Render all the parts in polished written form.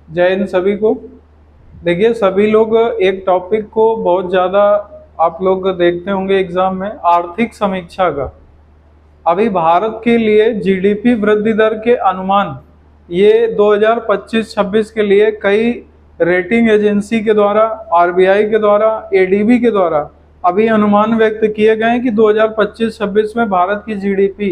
जय हिंद सभी को। देखिए, सभी लोग एक टॉपिक को बहुत ज़्यादा आप लोग देखते होंगे एग्जाम में, आर्थिक समीक्षा का। अभी भारत के लिए जीडीपी वृद्धि दर के अनुमान ये 2025-26 के लिए कई रेटिंग एजेंसी के द्वारा, आरबीआई के द्वारा, एडीबी के द्वारा अभी अनुमान व्यक्त किए गए हैं कि 2025-26 में भारत की जीडीपी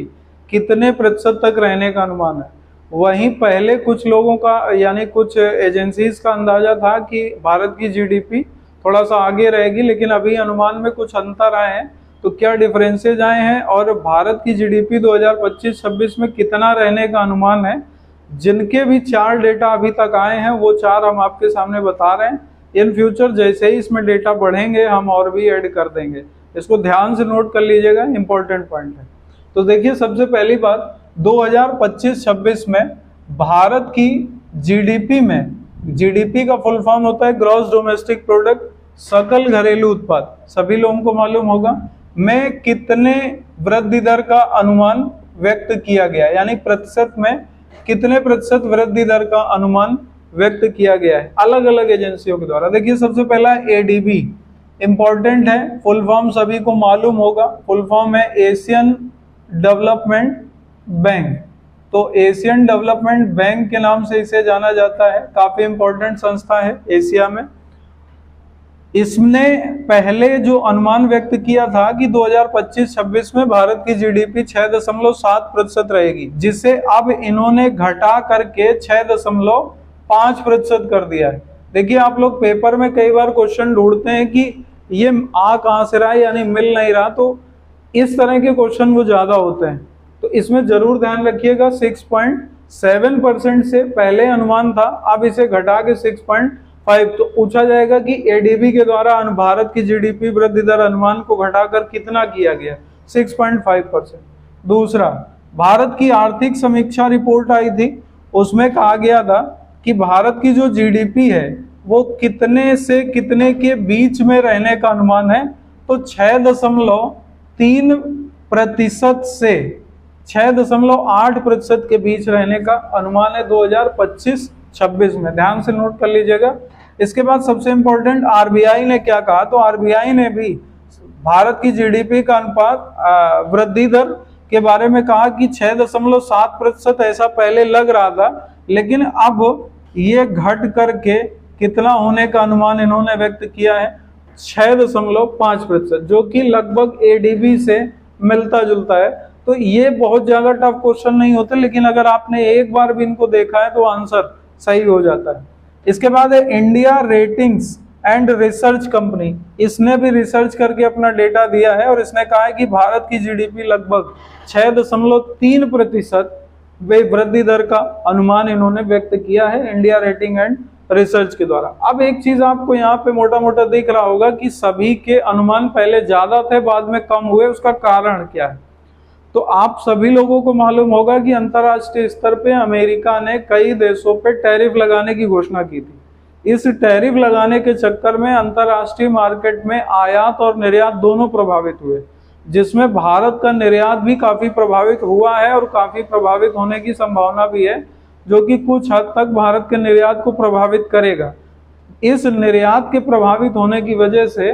कितने प्रतिशत तक रहने का अनुमान है। वहीं पहले कुछ लोगों का यानी कुछ एजेंसीज का अंदाजा था कि भारत की जीडीपी थोड़ा सा आगे रहेगी, लेकिन अभी अनुमान में कुछ अंतर आए हैं। तो क्या डिफरेंसेज आए हैं और भारत की जीडीपी 2025-26 में कितना रहने का अनुमान है, जिनके भी 4 डेटा अभी तक आए हैं वो 4 हम आपके सामने बता रहे हैं। इन फ्यूचर जैसे ही इसमें डेटा बढ़ेंगे हम और भी ऐड कर देंगे, इसको ध्यान से नोट कर लीजिएगा, इंपॉर्टेंट पॉइंट है। तो देखिए, सबसे पहली बात, 2025-26 में भारत की जीडीपी में, जीडीपी का फुल फॉर्म होता है ग्रॉस डोमेस्टिक प्रोडक्ट, सकल घरेलू उत्पाद, सभी लोगों को मालूम होगा, में कितने वृद्धि दर का अनुमान व्यक्त किया गया, यानी प्रतिशत में कितने प्रतिशत वृद्धि दर का अनुमान व्यक्त किया गया है अलग अलग एजेंसियों के द्वारा। देखिए, सबसे पहला एडीबी, इंपॉर्टेंट है, फुल फॉर्म सभी को मालूम होगा, फुल फॉर्म है एशियन डेवलपमेंट बैंक। तो एशियन डेवलपमेंट बैंक के नाम से इसे जाना जाता है, काफी इंपॉर्टेंट संस्था है एशिया में। इसने पहले जो अनुमान व्यक्त किया था कि 2025-26 में भारत की जीडीपी 6.7% रहेगी, जिसे अब इन्होंने घटा करके 6.5% कर दिया है। देखिए, आप लोग पेपर में कई बार क्वेश्चन ढूंढते हैं कि ये आ कहां से रहा है, यानी मिल नहीं रहा, तो इस तरह के क्वेश्चन वो ज्यादा होते हैं। तो इसमें जरूर ध्यान रखिएगा, 6.7% से पहले अनुमान था, अब इसे घटा के 6.5। तो पूछा जाएगा कि एडीबी के द्वारा भारत की जीडीपी वृद्धि दर अनुमान को घटाकर कितना किया गया, 6.5%। दूसरा, भारत की आर्थिक समीक्षा रिपोर्ट आई थी, उसमें कहा गया था कि भारत की जो जीडीपी है वो कितने से कितने के बीच में रहने का अनुमान है। तो 6.3% से 6.8% के बीच रहने का अनुमान है 2025-26 में, ध्यान से नोट कर लीजिएगा। इसके बाद सबसे इंपॉर्टेंट, आरबीआई ने क्या कहा, तो आरबीआई ने भी भारत की जीडीपी का अनुपात वृद्धि दर के बारे में कहा कि 6.7% ऐसा पहले लग रहा था, लेकिन अब ये घट करके कितना होने का अनुमान इन्होंने व्यक्त किया है, 6.5%, जो कि लगभग एडीबी से मिलता जुलता है। तो ये बहुत ज्यादा टफ क्वेश्चन नहीं होते, लेकिन अगर आपने एक बार भी इनको देखा है तो आंसर सही हो जाता है। इसके बाद है India ratings and research company, इसने भी रिसर्च करके अपना डेटा दिया है और इसने कहा है कि भारत की जीडीपी लगभग 6.3% वृद्धि दर का अनुमान इन्होंने व्यक्त किया है इंडिया रेटिंग एंड रिसर्च के द्वारा। अब एक चीज आपको यहाँ पे मोटा मोटा दिख रहा होगा कि सभी के अनुमान पहले ज्यादा थे, बाद में कम हुए, उसका कारण क्या है। तो आप सभी लोगों को मालूम होगा कि अंतर्राष्ट्रीय स्तर पे अमेरिका ने कई देशों पे टैरिफ लगाने की घोषणा की थी। इस टैरिफ लगाने के चक्कर में अंतर्राष्ट्रीय मार्केट में आयात और निर्यात दोनों प्रभावित हुए, जिसमें भारत का निर्यात भी काफी प्रभावित हुआ है और काफी प्रभावित होने की संभावना भी है, जो कि कुछ हद तक भारत के निर्यात को प्रभावित करेगा। इस निर्यात के प्रभावित होने की वजह से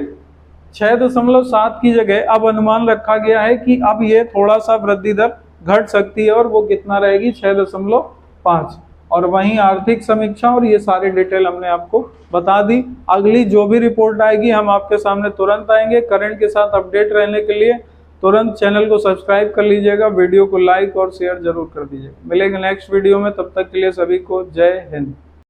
6.7 की जगह अब अनुमान रखा गया है कि अब ये थोड़ा सा वृद्धि दर घट सकती है और वो कितना रहेगी, 6.5। और वहीं आर्थिक समीक्षा और ये सारी डिटेल हमने आपको बता दी। अगली जो भी रिपोर्ट आएगी हम आपके सामने तुरंत आएंगे। करंट के साथ अपडेट रहने के लिए तुरंत चैनल को सब्सक्राइब कर लीजिएगा, वीडियो को लाइक और शेयर जरूर कर दीजिएगा। मिलेंगे नेक्स्ट वीडियो में, तब तक के लिए सभी को जय हिंद।